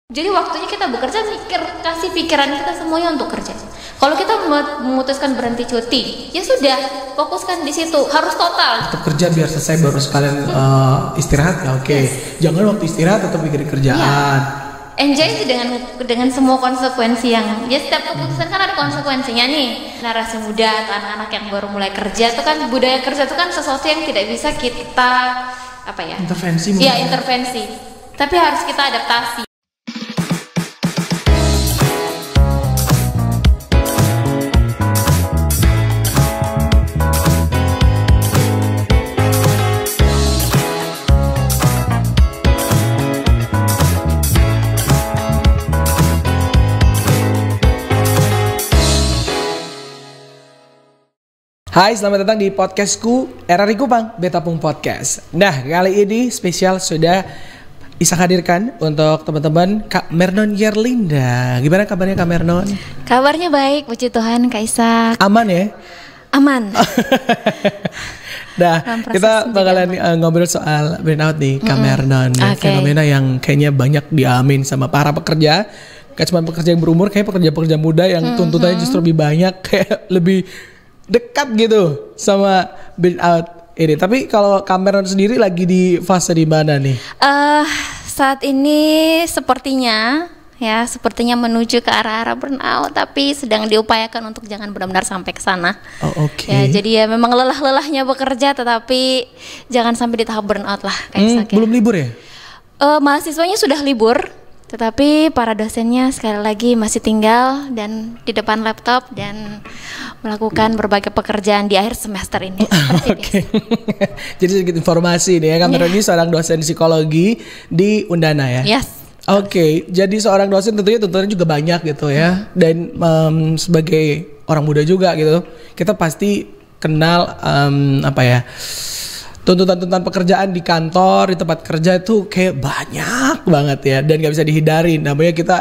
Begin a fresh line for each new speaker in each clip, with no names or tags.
Jadi waktunya kita bekerja, kasih pikiran kita semuanya untuk kerja. Kalau kita memutuskan berhenti cuti, ya sudah, fokuskan di situ, harus total.
Tetap kerja biar selesai baru sekalian istirahat ya, oke. Yes. Jangan waktu istirahat tetap mikirin kerjaan.
Ya. Enjoy itu dengan semua konsekuensi yang, ya setiap keputusan kan ada konsekuensinya nih. Generasi muda atau anak-anak yang baru mulai kerja itu kan, budaya kerja itu kan sesuatu yang tidak bisa kita
intervensi.
Iya, intervensi. Tapi harus kita adaptasi.
Hai, selamat datang di podcastku RRI Kupang, Betapung Podcast. Nah, kali ini spesial sudah Isa hadirkan untuk teman-teman Kak Mernon Yerlinda. Gimana kabarnya Kak Mernon?
Kabarnya baik, puji Tuhan Kak Isa.
Aman ya?
Aman.
Nah, kita bakalan ngobrol soal burnout nih Kak Mernon. Okay. Fenomena yang kayaknya banyak dialamin sama para pekerja. Gak cuma pekerja yang berumur, kayak pekerja-pekerja muda yang tuntutannya justru lebih banyak, kayak lebih dekat gitu sama burnout ini. Tapi kalau Kak Mernon sendiri lagi di fase di mana nih?
Saat ini sepertinya menuju ke arah burnout, tapi sedang diupayakan untuk jangan benar-benar sampai ke sana.
Oh, oke.
Ya, jadi ya memang lelah-lelahnya bekerja, tetapi jangan sampai di tahap burnout lah.
Belum libur ya?
Mahasiswanya sudah libur. Tetapi para dosennya sekali lagi masih tinggal dan di depan laptop dan melakukan berbagai pekerjaan di akhir semester ini.
Oke. Jadi sedikit informasi nih ya, Kak Mernon ini seorang dosen psikologi di Undana ya.
Yes.
Oke, jadi seorang dosen tentunya tuntutannya juga banyak gitu ya. Dan sebagai orang muda juga gitu, kita pasti kenal tuntutan-tuntutan pekerjaan di kantor, di tempat kerja itu kayak banyak banget ya, dan gak bisa dihindari, namanya kita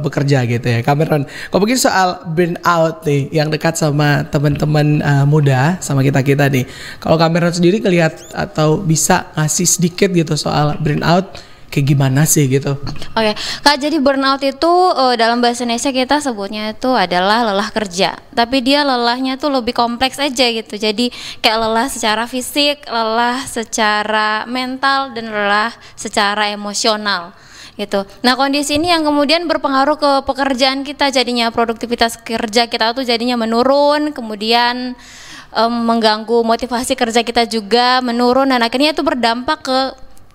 bekerja gitu ya. Kak Mernon, kalau mungkin soal burnout nih yang dekat sama teman-teman muda sama kita-kita nih, kalau Kak Mernon sendiri ngelihat atau bisa ngasih sedikit gitu soal burnout, kayak gimana sih gitu?
Oke, Kak, jadi burnout itu dalam bahasa Indonesia kita sebutnya itu adalah lelah kerja. Tapi dia lelahnya tuh lebih kompleks aja gitu. Jadi kayak lelah secara fisik, lelah secara mental, dan lelah secara emosional gitu. Nah, kondisi ini yang kemudian berpengaruh ke pekerjaan kita, jadinya produktivitas kerja kita tuh jadinya menurun, kemudian mengganggu motivasi kerja kita juga menurun, dan akhirnya itu berdampak ke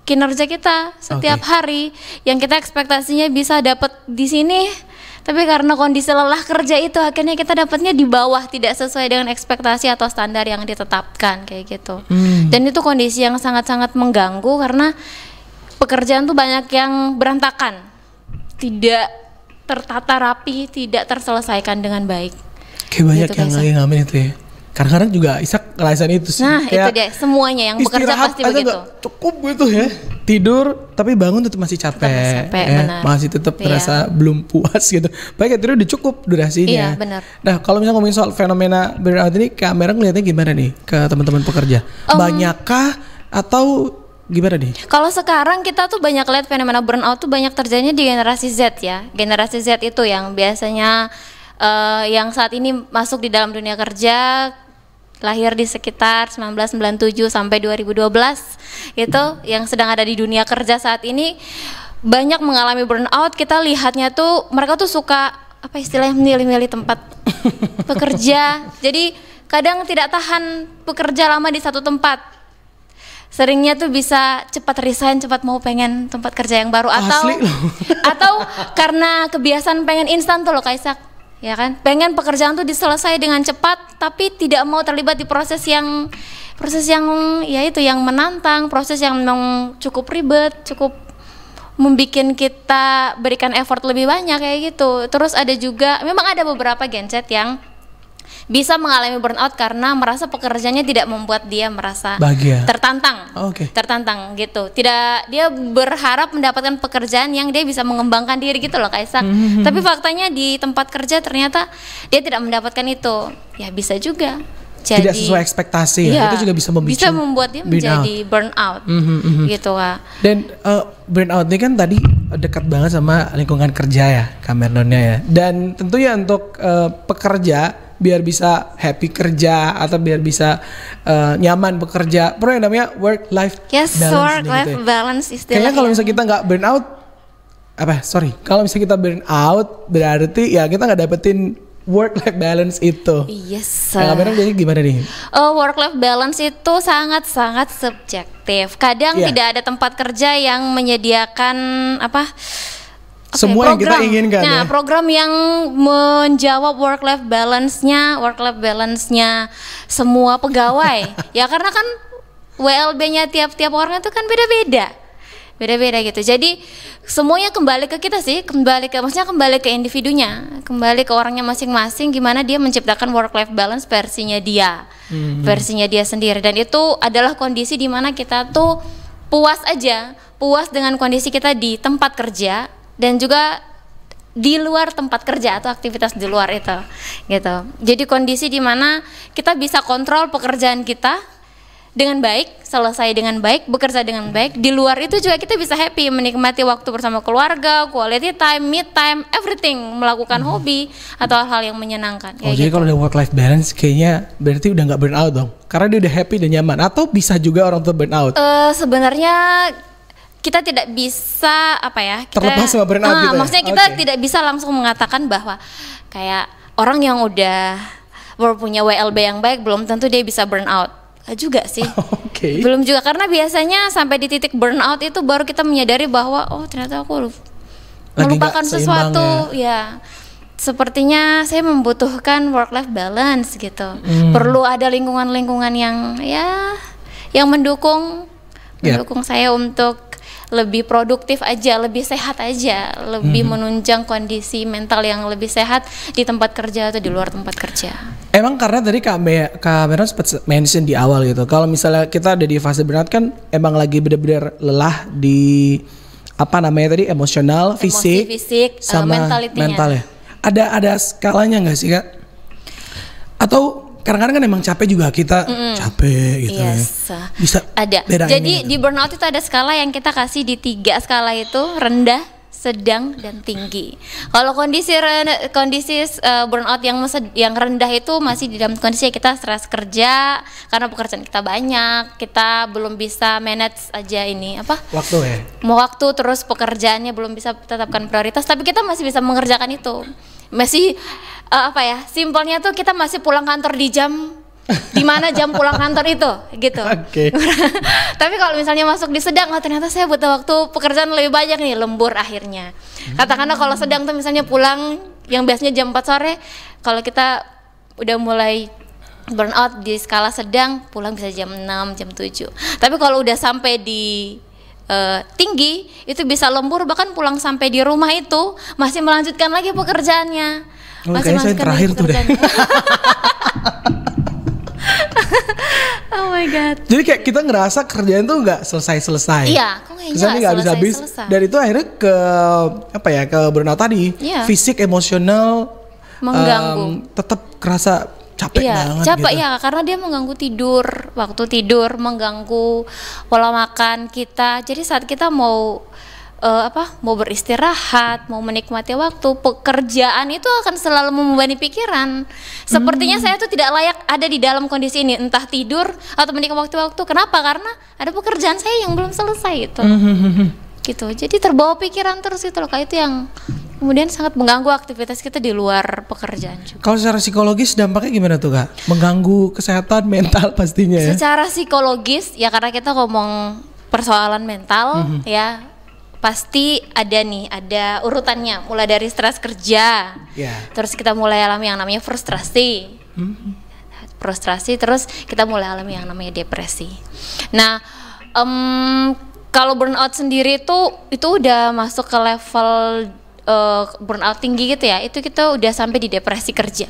kinerja kita setiap hari yang kita ekspektasinya bisa dapat di sini, tapi karena kondisi lelah kerja itu akhirnya kita dapatnya di bawah, tidak sesuai dengan ekspektasi atau standar yang ditetapkan kayak gitu. Dan itu kondisi yang sangat-sangat mengganggu karena pekerjaan tuh banyak yang berantakan, tidak tertata rapi, tidak terselesaikan dengan baik.
Kayak banyak gitu, yang lagi ngamen itu ya. Kadang-kadang juga Isak ngerasain itu sih.
Nah, itu dia, semuanya yang bekerja pasti begitu.
Cukup gitu ya. Tidur tapi bangun tetap masih capek, masih tetap merasa belum puas gitu. Baik, tidur udah cukup durasinya.
Iya, benar.
Nah, kalau misalnya ngomongin soal fenomena burnout ini, Kak Mernon ngeliatnya gimana nih ke teman-teman pekerja? Banyakkah atau gimana nih?
Kalau sekarang kita tuh banyak lihat fenomena burnout tuh banyak terjadinya di generasi Z ya. Generasi Z itu yang biasanya yang saat ini masuk di dalam dunia kerja, lahir di sekitar 1997 sampai 2012 gitu, yang sedang ada di dunia kerja saat ini banyak mengalami burnout. Kita lihatnya tuh mereka tuh suka istilahnya milih-milih tempat bekerja. Jadi kadang tidak tahan bekerja lama di satu tempat. Seringnya tuh bisa cepat resign, cepat mau pengen tempat kerja yang baru, atau karena kebiasaan pengen instan tuh loh Kak Isak. Ya kan, pengen pekerjaan tuh diselesai dengan cepat, tapi tidak mau terlibat di proses yang ya itu yang menantang, proses yang memang cukup ribet, cukup membikin kita berikan effort lebih banyak kayak gitu. Terus ada juga, memang ada beberapa Gen Z yang bisa mengalami burnout karena merasa pekerjaannya tidak membuat dia merasa
bahagia,
tertantang, tertantang gitu. Tidak, dia berharap mendapatkan pekerjaan yang dia bisa mengembangkan diri gitu loh Kak Isak. Tapi faktanya di tempat kerja ternyata dia tidak mendapatkan itu. Ya bisa juga. jadi
tidak sesuai ekspektasi ya, itu juga bisa
membuat dia menjadi burnout gitu Kak.
Dan burnout ini kan tadi dekat banget sama lingkungan kerja ya Kak Mernonnya ya, dan tentunya untuk pekerja biar bisa happy kerja atau biar bisa nyaman bekerja perlu yang namanya work life
balance istilahnya.
Kayaknya kalau misalnya kita nggak burnout kalau misalnya kita burn out berarti ya kita nggak dapetin work life balance itu.
Yes.
Jadi gimana nih?
Work life balance itu sangat subjektif. Kadang tidak ada tempat kerja yang menyediakan
semua program yang kita inginkan.
Nah, program yang menjawab work life balance-nya semua pegawai. Ya karena kan WLB-nya tiap orang itu kan beda-beda gitu. Jadi semuanya kembali ke kita sih, kembali ke individunya, kembali ke orangnya masing-masing, gimana dia menciptakan work life balance versinya dia sendiri. Dan itu adalah kondisi di mana kita tuh puas dengan kondisi kita di tempat kerja dan juga di luar tempat kerja atau aktivitas di luar itu gitu. Jadi kondisi di mana kita bisa kontrol pekerjaan kita dengan baik, selesai dengan baik, bekerja dengan baik. Di luar itu juga kita bisa happy, menikmati waktu bersama keluarga, quality time, me time, everything, melakukan hobi atau hal-hal yang menyenangkan.
Jadi kalau ada work life balance kayaknya berarti udah nggak burn out dong, karena dia udah happy dan nyaman. Atau bisa juga orang tuh burn out?
Sebenarnya kita tidak bisa
terlepas sama burnout gitu ya?
Maksudnya kita tidak bisa langsung mengatakan bahwa kayak orang yang udah punya WLB yang baik belum tentu dia bisa burnout juga sih. Belum juga, karena biasanya sampai di titik burnout itu baru kita menyadari bahwa ternyata aku melupakan sesuatu ya. Sepertinya saya membutuhkan work life balance gitu. Perlu ada lingkungan yang mendukung saya untuk lebih produktif aja, lebih sehat aja, lebih menunjang kondisi mental yang lebih sehat di tempat kerja atau di luar tempat kerja.
Emang karena tadi Kak Meron sempat mention di awal gitu, kalau misalnya kita ada di fase burnout kan emang lagi benar-benar lelah di emosional, fisik sama mental ya. Ada skalanya nggak sih Kak? Atau kadang-kadang kan emang capek juga kita capek gitu ya. Bisa
ada. Jadi gitu. Di burnout itu ada skala yang kita kasih di 3 skala itu, rendah, sedang, dan tinggi. Kalau kondisi burnout yang rendah itu masih di dalam kondisi kita stres kerja karena pekerjaan kita banyak, kita belum bisa manage aja
waktu ya.
Waktu, terus pekerjaannya belum bisa tetapkan prioritas, tapi kita masih bisa mengerjakan itu. Masih simpelnya tuh kita masih pulang kantor di mana jam pulang kantor itu gitu. Tapi kalau misalnya masuk di sedang, ternyata saya butuh waktu pekerjaan lebih banyak nih, lembur akhirnya. Katakanlah kalau sedang tuh misalnya pulang yang biasanya jam 4 sore, kalau kita udah mulai burnout di skala sedang, pulang bisa jam 6, jam 7. Tapi kalau udah sampai di tinggi itu bisa lembur, bahkan pulang sampai di rumah itu masih melanjutkan lagi pekerjaannya.
Kayaknya saya terakhir tuh deh.
Oh my god.
Jadi kayak kita ngerasa kerjaan tuh nggak selesai.
Iya, kok kayaknya nggak habis-habis.
Dan itu akhirnya ke burnout tadi. Fisik, emosional
mengganggu.
Tetap kerasa capek banget
capek
gitu.
Ya, karena dia mengganggu waktu tidur, mengganggu pola makan kita. Jadi saat kita mau beristirahat, mau menikmati waktu, pekerjaan itu akan selalu membebani pikiran. Sepertinya saya tuh tidak layak ada di dalam kondisi ini, entah tidur atau menikmati waktu. Kenapa? Karena ada pekerjaan saya yang belum selesai itu. Gitu. Jadi terbawa pikiran terus itu loh, kayak itu yang kemudian sangat mengganggu aktivitas kita di luar pekerjaan juga.
Kalau secara psikologis dampaknya gimana tuh Kak? Mengganggu kesehatan mental pastinya ya?
Secara psikologis ya, karena kita ngomong persoalan mental ya, pasti ada urutannya, mulai dari stres kerja, terus kita mulai alami yang namanya frustrasi, terus kita mulai alami yang namanya depresi. Nah, kalau burnout sendiri itu udah masuk ke level burnout tinggi gitu ya, itu kita udah sampai di depresi kerja.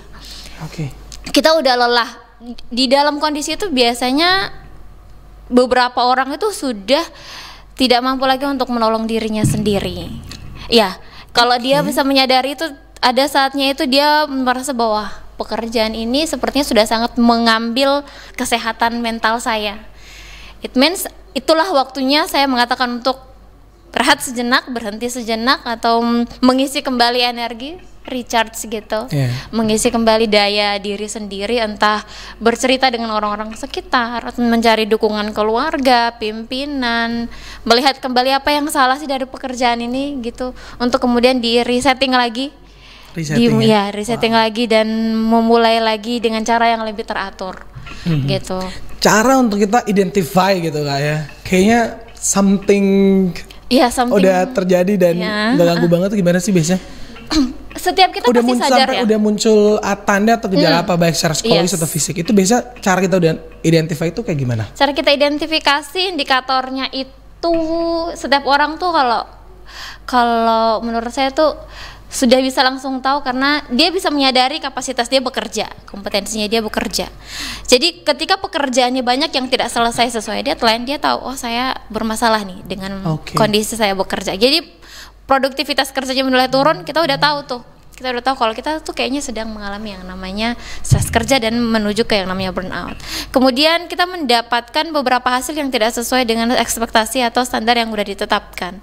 Kita udah lelah di dalam kondisi itu. Biasanya beberapa orang itu sudah tidak mampu lagi untuk menolong dirinya sendiri. Ya, kalau dia bisa menyadari itu, ada saatnya itu dia merasa bahwa pekerjaan ini sepertinya sudah sangat mengambil kesehatan mental saya. It means itulah waktunya saya mengatakan untuk rehat sejenak, berhenti sejenak, atau mengisi kembali energi, recharge gitu, mengisi kembali daya diri sendiri, entah bercerita dengan orang-orang sekitar, mencari dukungan keluarga, pimpinan, melihat kembali apa yang salah sih dari pekerjaan ini gitu, untuk kemudian di resetting lagi, resetting lagi dan memulai lagi dengan cara yang lebih teratur, gitu.
Cara untuk kita identify gitu Kak ya, kayaknya something udah terjadi dan gak ganggu banget tuh gimana sih biasanya?
Setiap kita pasti sadar ya.
Udah muncul tanda atau gejala apa baik secara psikologis atau fisik, itu biasa cara kita udah identify itu kayak gimana?
Cara kita identifikasi indikatornya itu setiap orang tuh kalau menurut saya tuh sudah bisa langsung tahu karena dia bisa menyadari kapasitas dia bekerja, kompetensinya dia bekerja. Jadi ketika pekerjaannya banyak yang tidak selesai sesuai deadline, dia tahu oh saya bermasalah nih dengan kondisi saya bekerja. Jadi produktivitas kerjanya mulai turun, kita udah tahu tuh. Kita udah tahu kalau kita tuh kayaknya sedang mengalami yang namanya stres kerja dan menuju ke yang namanya burnout. Kemudian kita mendapatkan beberapa hasil yang tidak sesuai dengan ekspektasi atau standar yang udah ditetapkan.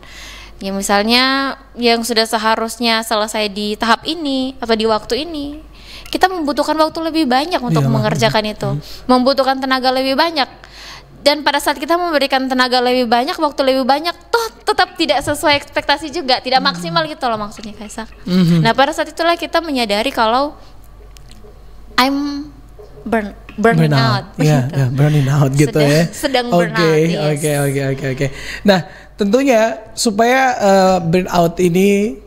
Ya misalnya yang sudah seharusnya selesai di tahap ini atau di waktu ini, kita membutuhkan waktu lebih banyak untuk mengerjakan itu, membutuhkan tenaga lebih banyak. Dan pada saat kita memberikan tenaga lebih banyak, waktu lebih banyak, toh tetap tidak sesuai ekspektasi juga, tidak maksimal gitu loh maksudnya Kaisak. Nah pada saat itulah kita menyadari kalau I'm burning out.
Burning out gitu ya.
Sedang burnout.
Oke. Nah tentunya supaya burnout ini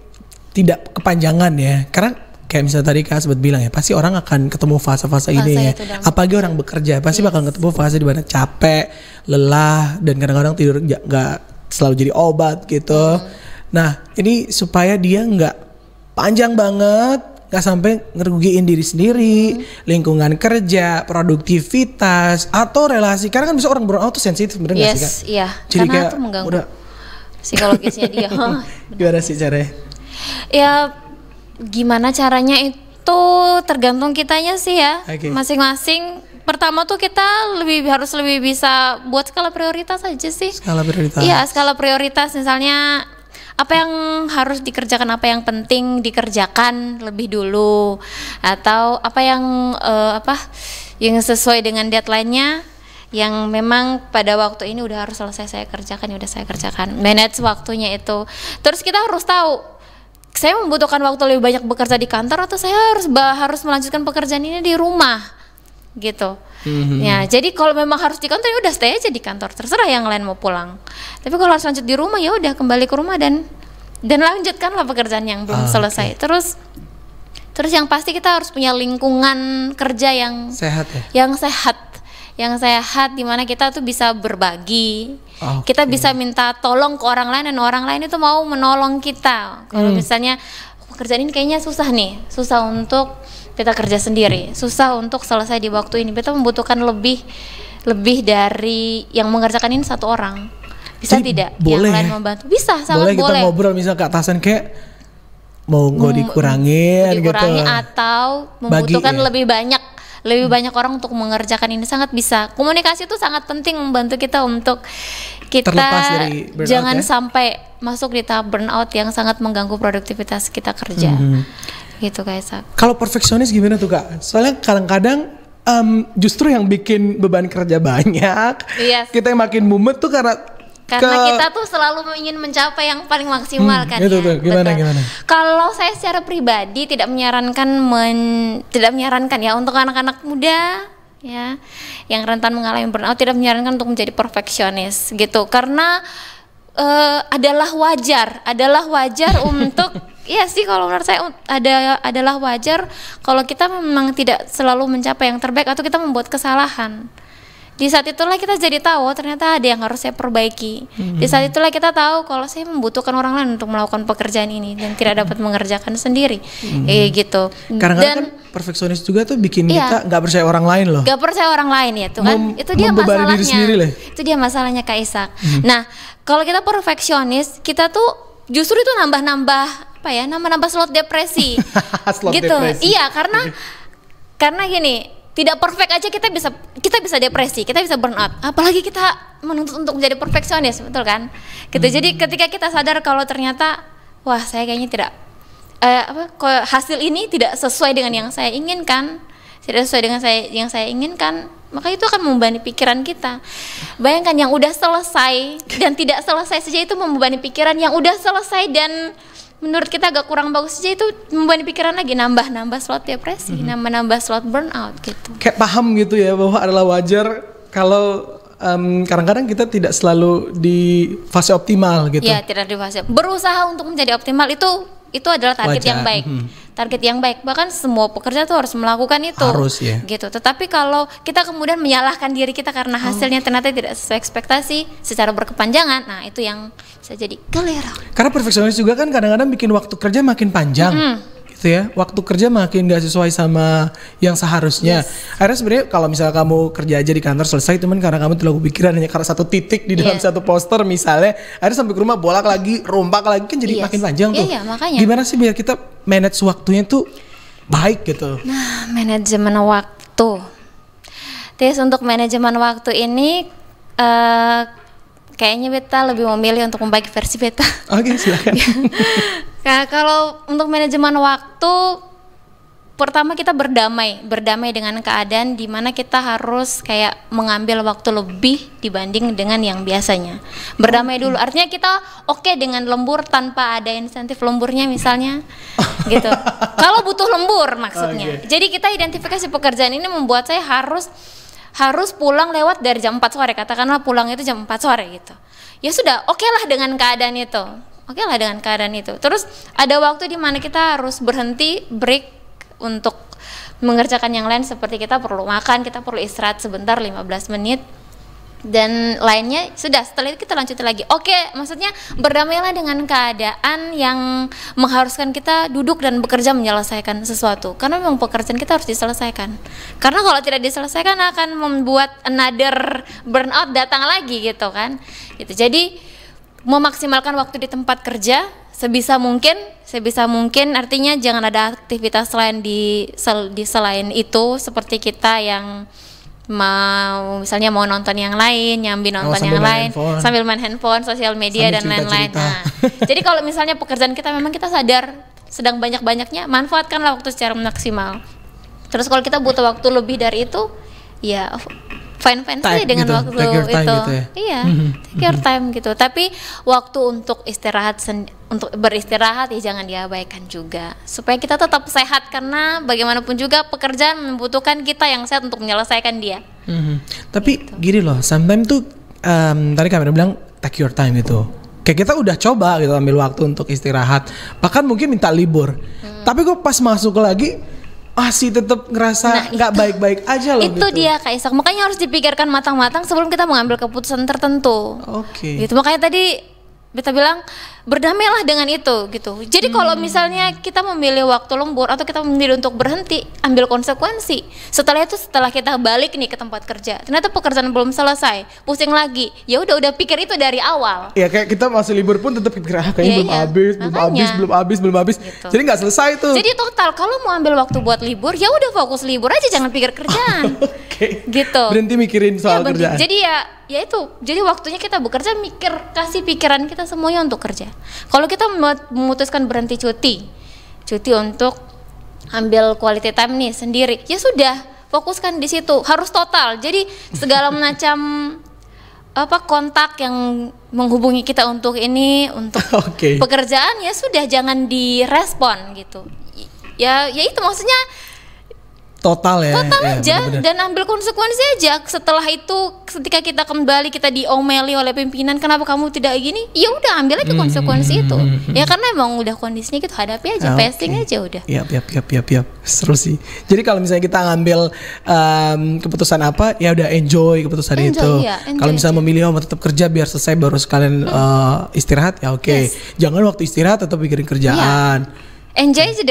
tidak kepanjangan ya, karena kayak misalnya tadi Kak sempat bilang ya, pasti orang akan ketemu fase-fase ini ya. Apalagi orang bekerja pasti bakal ketemu fase di mana capek, lelah, dan kadang-kadang tidur nggak selalu jadi obat gitu. Nah ini supaya dia nggak panjang banget, nggak sampai ngerugiin diri sendiri, lingkungan kerja, produktivitas, atau relasi. Karena kan bisa orang burnout tuh sensitif, bener nggak sih Kak?
Iya.
Jadi
karena itu mengganggu psikologisnya dia.
Gimana sih caranya?
Ya gimana caranya itu tergantung kitanya sih ya, masing-masing. Pertama tuh kita harus lebih bisa buat skala prioritas aja sih. Skala prioritas. Iya, skala prioritas. Misalnya apa yang harus dikerjakan, apa yang penting dikerjakan lebih dulu, atau apa yang yang sesuai dengan deadline-nya, yang memang pada waktu ini udah harus selesai saya kerjakan, ya udah saya kerjakan. Manage waktunya itu. Terus kita harus tahu, saya membutuhkan waktu lebih banyak bekerja di kantor atau saya harus melanjutkan pekerjaan ini di rumah, gitu. Ya, jadi kalau memang harus di kantor ya udah stay aja di kantor, terserah yang lain mau pulang. Tapi kalau harus lanjut di rumah ya udah kembali ke rumah dan lanjutkanlah pekerjaan yang belum selesai. Terus yang pasti kita harus punya lingkungan kerja yang sehat ya. Yang sehat di mana kita tuh bisa berbagi. Kita bisa minta tolong ke orang lain dan orang lain itu mau menolong kita. Kalau misalnya pekerjaan ini kayaknya susah untuk kita kerja sendiri, susah untuk selesai di waktu ini. Kita membutuhkan lebih dari yang mengerjakan ini satu orang. Bisa tidak?
Boleh
yang lain membantu. Bisa, sangat boleh.
Kita ngobrol misal ke atasan kayak mau dikurangin gitu.
Atau membutuhkan lebih banyak orang untuk mengerjakan ini, sangat bisa. Komunikasi itu sangat penting membantu kita untuk kita jangan sampai masuk di tahap burnout yang sangat mengganggu produktivitas kita kerja. Gitu Kaisak.
Kalau perfeksionis gimana tuh Kak? Soalnya kadang-kadang justru yang bikin beban kerja banyak, kita yang makin mumet tuh karena
kita tuh selalu ingin mencapai yang paling maksimal kan
gitu,
ya.
Gimana?
Kalau saya secara pribadi tidak menyarankan ya untuk anak-anak muda ya yang rentan mengalami burnout, tidak menyarankan untuk menjadi perfeksionis gitu, karena adalah wajar untuk iya sih, kalau menurut saya adalah wajar kalau kita memang tidak selalu mencapai yang terbaik atau kita membuat kesalahan. Di saat itulah kita jadi tahu ternyata ada yang harus saya perbaiki. Di saat itulah kita tahu kalau saya membutuhkan orang lain untuk melakukan pekerjaan ini dan tidak dapat mengerjakan sendiri. Gitu.
Kadang-kadang kan perfeksionis juga tuh bikin kita nggak percaya orang lain loh.
Nggak percaya orang lain ya, tuh kan? Itu dia masalahnya. Itu dia masalahnya Kak Ishak. Nah, kalau kita perfeksionis, kita tuh justru itu nambah slot depresi. Gitu. Depresi. Iya, karena Karena gini, tidak perfect aja kita bisa depresi, kita bisa burn out. Apalagi kita menuntut untuk menjadi perfeksionis, betul kan? Gitu. Jadi ketika kita sadar kalau ternyata wah, saya kayaknya tidak hasil ini tidak sesuai dengan yang saya inginkan, tidak sesuai dengan yang saya inginkan, maka itu akan membebani pikiran kita. Bayangkan yang udah selesai dan tidak selesai saja itu membebani pikiran, yang udah selesai dan menurut kita agak kurang bagus saja itu membebani pikiran lagi, nambah slot depresi, nambah slot burnout gitu.
Kayak paham gitu ya bahwa adalah wajar kalau kadang-kadang kita tidak selalu di fase optimal gitu.
Ya, tidak di fase. Berusaha untuk menjadi optimal itu adalah target
wajar.
Yang baik. Target yang baik, bahkan semua pekerja tuh harus melakukan itu.
Harus ya.
Gitu. Tetapi kalau kita kemudian menyalahkan diri kita karena hasilnya ternyata tidak sesuai ekspektasi secara berkepanjangan, nah itu yang bisa jadi keliru.
Karena perfeksionis juga kan kadang-kadang bikin waktu kerja makin panjang. Gitu ya. Waktu kerja makin gak sesuai sama yang seharusnya. Akhirnya sebenarnya kalau misalnya kamu kerja aja di kantor selesai, cuman karena kamu terlalu pikiran hanya karena satu titik di dalam satu poster misalnya, akhirnya sampai ke rumah bolak lagi, rompak lagi, kan jadi makin panjang tuh.
Makanya.
Gimana sih biar kita manage waktunya tuh baik gitu?
Nah, manajemen waktu. Terus untuk manajemen waktu ini kayaknya beta lebih memilih untuk membagi versi beta.
Oke, silakan.
Nah, kalau untuk manajemen waktu, pertama kita berdamai dengan keadaan di mana kita harus kayak mengambil waktu lebih dibanding dengan yang biasanya. Berdamai dulu, artinya kita oke dengan lembur tanpa ada insentif lemburnya misalnya, gitu. Kalau butuh lembur maksudnya. Jadi kita identifikasi pekerjaan ini membuat saya harus pulang lewat dari jam 4 sore, katakanlah pulang itu jam 4 sore gitu. Ya sudah, oke lah dengan keadaan itu. Terus ada waktu di mana kita harus berhenti, break untuk mengerjakan yang lain, seperti kita perlu makan, kita perlu istirahat sebentar 15 menit dan lainnya. Sudah, setelah itu kita lanjutin lagi. Oke, maksudnya berdamailah dengan keadaan yang mengharuskan kita duduk dan bekerja menyelesaikan sesuatu. Karena memang pekerjaan kita harus diselesaikan. Karena kalau tidak diselesaikan akan membuat another burnout datang lagi gitu kan. Gitu. Jadi memaksimalkan waktu di tempat kerja sebisa mungkin, artinya jangan ada aktivitas lain di selain itu, seperti kita yang misalnya mau nonton yang lain, nyambi nonton yang lain, sambil main handphone, sosial media dan lain-lain. Nah, jadi kalau misalnya pekerjaan kita memang kita sadar sedang banyak-banyaknya, manfaatkanlah waktu secara maksimal. Terus kalau kita butuh waktu lebih dari itu, ya fine sih dengan
gitu,
waktu itu.
Gitu ya?
Iya, take your time gitu. Tapi waktu untuk untuk beristirahat ya jangan diabaikan juga, supaya kita tetap sehat, karena bagaimanapun juga pekerjaan membutuhkan kita yang sehat untuk menyelesaikan dia.
Tapi gitu. Gini loh, sometimes tuh tadi Kamera bilang take your time gitu. Kayak kita udah coba gitu ambil waktu untuk istirahat, bahkan mungkin minta libur. Tapi gue pas masuk lagi masih tetap ngerasa nggak baik-baik aja loh.
Itu
gitu.
dia Kak Isak, makanya harus dipikirkan matang-matang sebelum kita mengambil keputusan tertentu.
Oke.
Gitu, makanya tadi beta bilang berdamailah dengan itu gitu. Jadi kalau misalnya kita memilih waktu lembur atau kita memilih untuk berhenti, ambil konsekuensi. Setelah kita balik nih ke tempat kerja, ternyata pekerjaan belum selesai, pusing lagi. Ya udah pikir itu dari awal.
Ya kayak kita masih libur pun tetap pikir kayaknya belum habis. Gitu. Jadi nggak selesai tuh.
Jadi total kalau mau ambil waktu buat libur, ya udah fokus libur aja, jangan pikir kerjaan. Gitu.
Berhenti mikirin soal kerjaan.
Jadi ya itu. Jadi waktunya kita bekerja, kasih pikiran kita semuanya untuk kerja. Kalau kita memutuskan berhenti cuti untuk ambil quality time nih sendiri, ya sudah, fokuskan di situ, harus total. Jadi segala macam kontak yang menghubungi kita untuk pekerjaan, ya sudah, jangan direspon gitu. Ya itu maksudnya
total
aja, bener-bener. Dan ambil konsekuensi aja. Setelah itu ketika kita kembali, kita diomeli oleh pimpinan, kenapa kamu tidak gini, ya udah ambil aja konsekuensi itu. Ya karena emang udah kondisinya gitu, hadapi aja, facing aja udah.
Yap. Seru sih. Jadi kalau misalnya kita ngambil keputusan apa, ya udah enjoy keputusan itu. Kalau misalnya memilih mau tetap kerja biar selesai baru sekalian istirahat, ya oke. Yes. Jangan waktu istirahat tetap pikirin kerjaan.
enjoy aja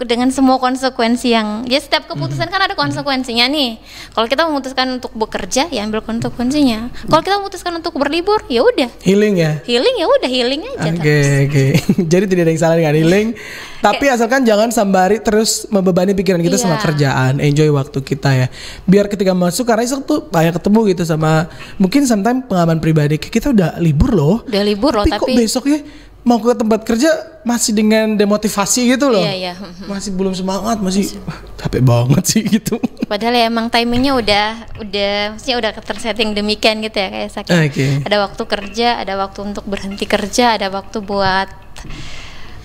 dengan semua konsekuensi yang ya setiap keputusan kan ada konsekuensinya nih. Kalau kita memutuskan untuk bekerja ya ambil konsekuensinya. Kalau kita memutuskan untuk berlibur ya udah.
Healing ya.
Healing ya udah healing aja.
Oke. Jadi tidak ada yang salah dengan healing. Tapi asalkan jangan sambari terus membebani pikiran kita sama kerjaan. Enjoy waktu kita ya. Biar ketika masuk karena itu tuh banyak ketemu gitu sama mungkin sometimes pengalaman pribadi kita udah libur loh.
Udah libur loh
tapi kok besoknya mau ke tempat kerja masih dengan demotivasi gitu loh.
Iya.
Masih belum semangat, masih capek banget sih gitu.
Padahal ya emang timingnya maksudnya udah tersetting demikian gitu ya kayak sakit. Ada waktu kerja, ada waktu untuk berhenti kerja, ada waktu buat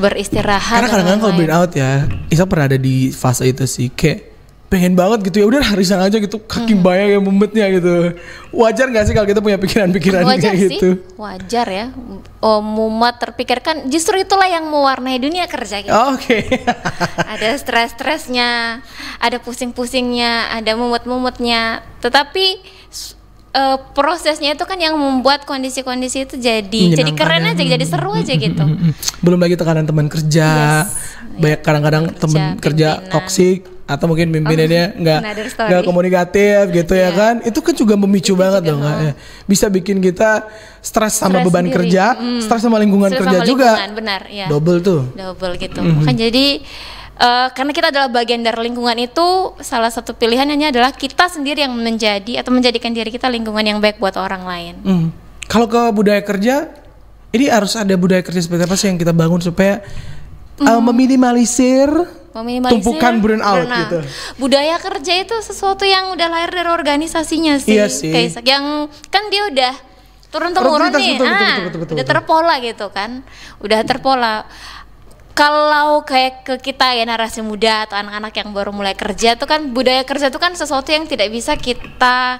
beristirahat.
Karena kadang-kadang kalau burn out ya, Isa pernah ada di fase itu sih kayak pengen banget gitu ya udah harisan aja gitu kaki banyak yang mumetnya gitu. Wajar nggak sih kalau kita punya pikiran-pikiran kayak gitu?
Wajar ya. Mumet terpikirkan justru itulah yang mewarnai dunia kerja kita. Ada stres-stresnya, ada pusing-pusingnya, ada mumet-mumetnya. Tetapi prosesnya itu kan yang membuat kondisi-kondisi itu jadi keren aja, jadi seru aja gitu.
Belum lagi tekanan teman kerja, banyak kadang-kadang teman kerja toksik atau mungkin pimpinannya nggak komunikatif gitu ya kan, itu kan juga memicu banget dong ya. Bisa bikin kita stres sama beban kerja, stres sama lingkungan kerja juga,
benar ya.
Double
gitu. Kan jadi karena kita adalah bagian dari lingkungan itu, salah satu pilihannya adalah kita sendiri yang menjadikan diri kita lingkungan yang baik buat orang lain.
Kalau ke budaya kerja, ini harus ada budaya kerja seperti apa sih yang kita bangun supaya meminimalisir tumpukan burn out gitu.
Budaya kerja itu sesuatu yang udah lahir dari organisasinya sih.
Iya sih.
Kayak yang kan dia udah turun-temurun nih.
Betul.
Udah terpola gitu kan. Udah terpola. Kalau kayak ke kita ya generasi muda atau anak-anak yang baru mulai kerja tuh kan budaya kerja itu kan sesuatu yang tidak bisa kita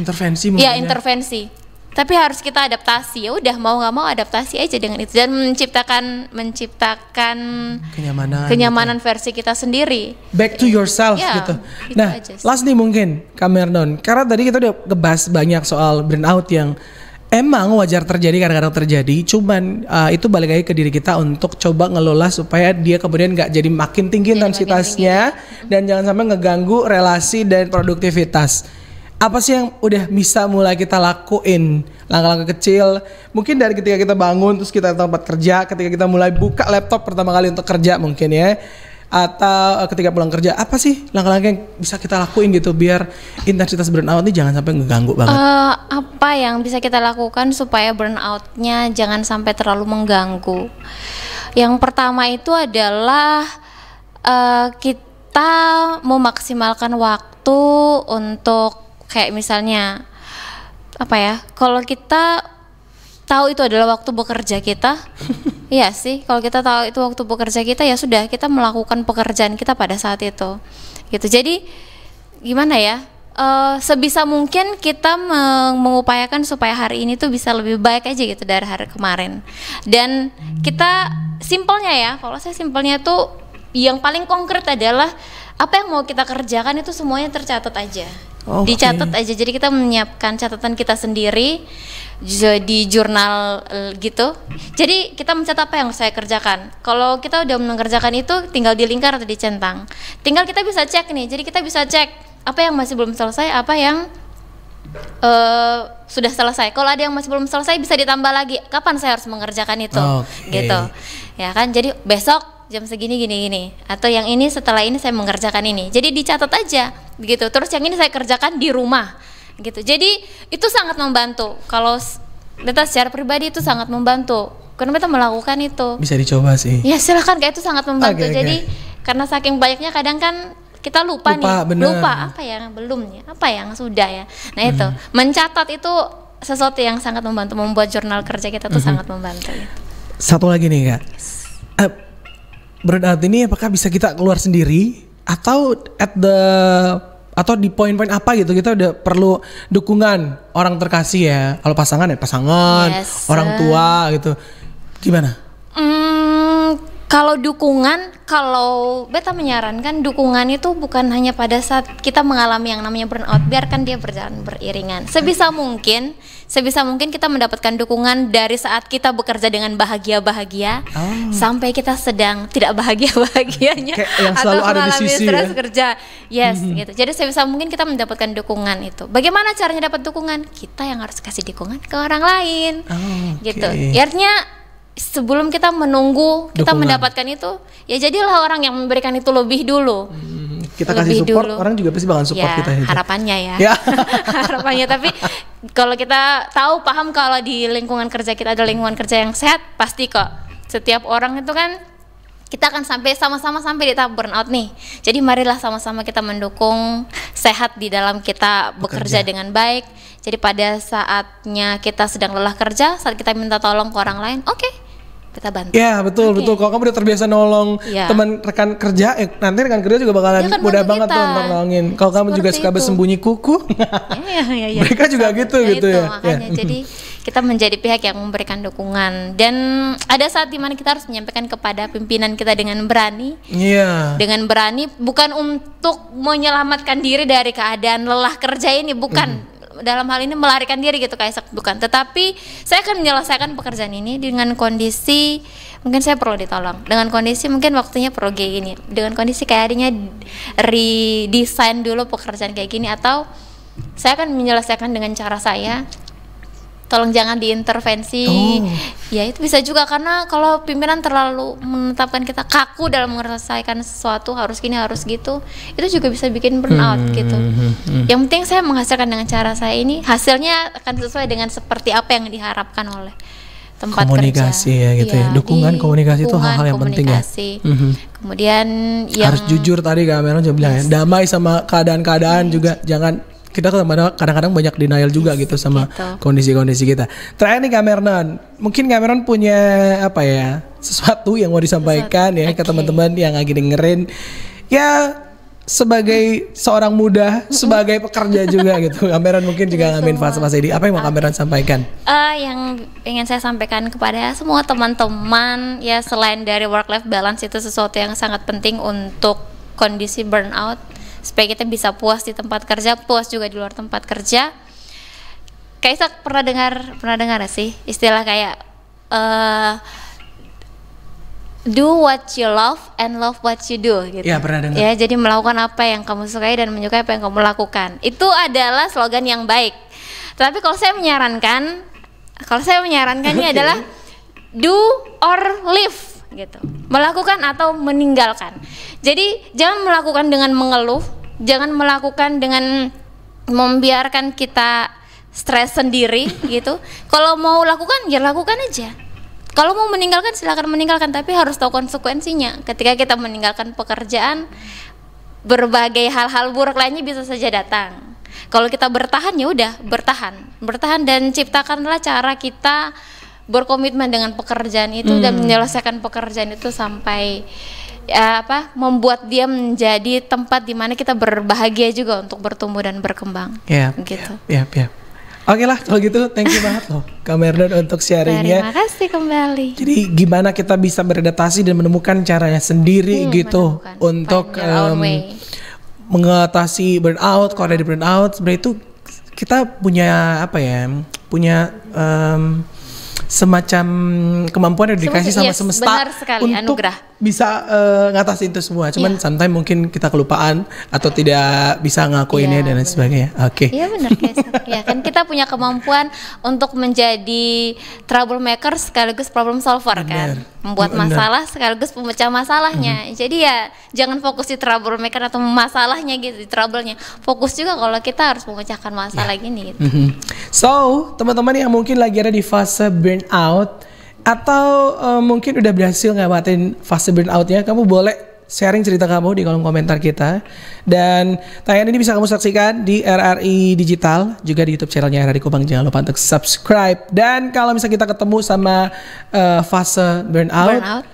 intervensi
mungkin. Iya, intervensi. Tapi harus kita adaptasi, ya udah mau nggak mau adaptasi aja dengan itu dan menciptakan kenyamanan versi kita sendiri.
Back to yourself gitu. Nah, last nih mungkin Kak Mernon, karena tadi kita udah ngebahas banyak soal burnout yang emang wajar terjadi, kadang-kadang terjadi. Cuman itu balik lagi ke diri kita untuk coba ngelola supaya dia kemudian nggak jadi makin tinggi intensitasnya dan jangan sampai ngeganggu relasi dan produktivitas. Apa sih yang udah bisa mulai kita lakuin, langkah-langkah kecil mungkin dari ketika kita bangun terus kita tempat kerja, ketika kita mulai buka laptop pertama kali untuk kerja mungkin ya, atau ketika pulang kerja, apa sih langkah-langkah yang bisa kita lakuin gitu biar intensitas burnout ini jangan sampai ngeganggu banget?
Apa yang bisa kita lakukan supaya burnoutnya jangan sampai terlalu mengganggu? Yang pertama itu adalah kita memaksimalkan waktu untuk kayak misalnya kalau kita tahu itu adalah waktu bekerja kita, iya sih, kalau kita tahu itu waktu bekerja kita ya sudah kita melakukan pekerjaan kita pada saat itu, gitu. Jadi gimana ya? Sebisa mungkin kita mengupayakan supaya hari ini tuh bisa lebih baik aja gitu dari hari kemarin. Dan kita simpelnya ya, kalau saya simpelnya tuh yang paling konkret adalah apa yang mau kita kerjakan itu semuanya tercatat aja. Dicatat aja, jadi kita menyiapkan catatan kita sendiri di jurnal gitu. Jadi kita mencatat apa yang saya kerjakan. Kalau kita udah mengerjakan itu tinggal di lingkar atau dicentang. Tinggal kita bisa cek nih. Jadi kita bisa cek apa yang masih belum selesai, apa yang sudah selesai. Kalau ada yang masih belum selesai bisa ditambah lagi. Kapan saya harus mengerjakan itu? Gitu. Ya kan? Jadi besok jam segini gini atau yang ini setelah ini saya mengerjakan ini, jadi dicatat aja gitu. Terus yang ini saya kerjakan di rumah gitu. Jadi itu sangat membantu. Kalau kita secara pribadi itu sangat membantu karena kita melakukan itu.
Bisa dicoba sih
ya, silakan, kayak itu sangat membantu. Jadi karena saking banyaknya kadang kan kita lupa apa yang belum, apa yang sudah ya. Nah itu mencatat itu sesuatu yang sangat membantu. Membuat jurnal kerja kita tuh sangat membantu gitu.
Satu lagi nih Kak, burnout ini apakah bisa kita keluar sendiri atau atau di poin-poin apa gitu kita udah perlu dukungan orang terkasih ya? Kalau pasangan ya pasangan, orang tua gitu. Gimana?
Kalau dukungan, kalau beta menyarankan dukungan itu bukan hanya pada saat kita mengalami yang namanya burnout, biarkan dia berjalan beriringan. Sebisa mungkin kita mendapatkan dukungan dari saat kita bekerja dengan bahagia-bahagia sampai kita sedang tidak bahagia-bahagianya atau mengalami stres kerja. Yes, gitu. Jadi sebisa mungkin kita mendapatkan dukungan itu. Bagaimana caranya dapat dukungan? Kita yang harus kasih dukungan ke orang lain. Gitu. Artinya sebelum kita menunggu kita mendapatkan itu, ya jadilah orang yang memberikan itu lebih dulu.
Kita kasih support, orang juga pasti bakal support
ya,
kita.
Harapannya ya. Harapannya. Tapi kalau kita tahu paham kalau di lingkungan kerja kita ada lingkungan kerja yang sehat, pasti kok setiap orang itu kan kita akan sama-sama sampai di tahap burnout nih. Jadi marilah sama-sama kita mendukung sehat di dalam kita bekerja dengan baik. Jadi pada saatnya kita sedang lelah kerja, saat kita minta tolong ke orang lain, oke, kita bantu. Ya betul. Kalau kamu udah terbiasa nolong teman rekan kerja, nanti rekan kerja juga bakalan mudah banget tuh nolongin. Kalau kamu juga suka bersembunyi kuku, mereka juga gitu ya. Makanya jadi kita menjadi pihak yang memberikan dukungan, dan ada saat dimana kita harus menyampaikan kepada pimpinan kita dengan berani. Dengan berani, bukan untuk menyelamatkan diri dari keadaan lelah kerja ini, bukan. Dalam hal ini melarikan diri gitu Kak, bukan, tetapi saya akan menyelesaikan pekerjaan ini dengan kondisi mungkin saya perlu ditolong, dengan kondisi mungkin waktunya perlu kayak gini, dengan kondisi kayak adanya redesign dulu pekerjaan kayak gini, atau saya akan menyelesaikan dengan cara saya, tolong jangan diintervensi. Ya itu bisa juga, karena kalau pimpinan terlalu menetapkan kita kaku dalam menyelesaikan sesuatu, harus gini harus gitu, itu juga bisa bikin burnout gitu. Yang penting saya menghasilkan dengan cara saya ini, hasilnya akan sesuai dengan seperti apa yang diharapkan oleh tempat
komunikasi
kerja.
Ya gitu ya. Dukungan komunikasi itu hal-hal yang penting ya.
Kemudian yang
harus jujur, tadi Kak Meron juga bilang ya, damai sama keadaan-keadaan juga, jangan. Kita kadang-kadang banyak denial juga gitu sama kondisi-kondisi kita. Terakhir nih Kak Meron, mungkin Kak Meron punya apa ya, sesuatu yang mau disampaikan ya ke teman-teman yang lagi dengerin, ya sebagai seorang muda, sebagai pekerja juga gitu. Kak Meron mungkin juga ngalamin fase-fase ini. Apa yang mau Kak Meron sampaikan?
Yang ingin saya sampaikan kepada semua teman-teman, ya selain dari work-life balance itu sesuatu yang sangat penting untuk kondisi burnout, supaya kita bisa puas di tempat kerja, puas juga di luar tempat kerja. Kayak pernah dengar sih istilah kayak do what you love and love what you do gitu.
Ya, pernah dengar.
Ya, jadi melakukan apa yang kamu sukai dan menyukai apa yang kamu lakukan. Itu adalah slogan yang baik. Tapi kalau saya menyarankan ini adalah do or live gitu, melakukan atau meninggalkan. Jadi jangan melakukan dengan mengeluh, jangan melakukan dengan membiarkan kita stres sendiri gitu. Kalau mau lakukan ya lakukan aja, kalau mau meninggalkan silakan meninggalkan, tapi harus tahu konsekuensinya. Ketika kita meninggalkan pekerjaan, berbagai hal-hal buruk lainnya bisa saja datang. Kalau kita bertahan ya udah bertahan dan ciptakanlah cara kita berkomitmen dengan pekerjaan itu dan menyelesaikan pekerjaan itu sampai membuat dia menjadi tempat di mana kita berbahagia juga untuk bertumbuh dan berkembang. Gitu.
Oke lah kalau gitu, thank you banget loh Kak Meron untuk sharingnya.
Terima kasih kembali.
Jadi gimana kita bisa beradaptasi dan menemukan caranya sendiri gitu untuk mengatasi burnout. Kalau ada di burnout sebenarnya itu kita punya semacam kemampuan yang dikasih sama semesta untuk anugerah. Bisa ngatasin itu semua. Cuman sometimes mungkin kita kelupaan atau tidak bisa ngakuinnya dan lain sebagainya.
Iya benar ya kan, kita punya kemampuan untuk menjadi troublemaker sekaligus problem solver kan, membuat masalah sekaligus pemecah masalahnya. Jadi ya jangan fokus di troublemaker atau masalahnya gitu, di trouble-nya. Fokus juga kalau kita harus memecahkan masalah gini gitu.
So teman-teman yang mungkin lagi ada di fase burnout atau mungkin udah berhasil ngelewatin fase burnoutnya, kamu boleh sharing cerita kamu di kolom komentar kita. Dan tayangan ini bisa kamu saksikan di RRI Digital, juga di YouTube channelnya RRI Kupang. Jangan lupa untuk subscribe. Dan kalau misalnya kita ketemu sama fase burnout,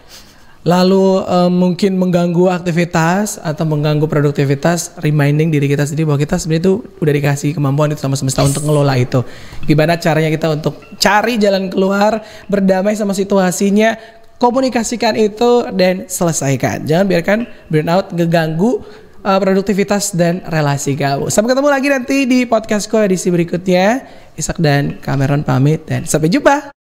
lalu mungkin mengganggu aktivitas atau mengganggu produktivitas, reminding diri kita sendiri bahwa kita sebenarnya itu udah dikasih kemampuan itu sama semesta untuk ngelola itu. Gimana caranya kita untuk cari jalan keluar, berdamai sama situasinya, komunikasikan itu dan selesaikan. Jangan biarkan burnout ngeganggu produktivitas dan relasi kamu. Sampai ketemu lagi nanti di podcastku edisi berikutnya. Ishak dan Cameron pamit dan sampai jumpa.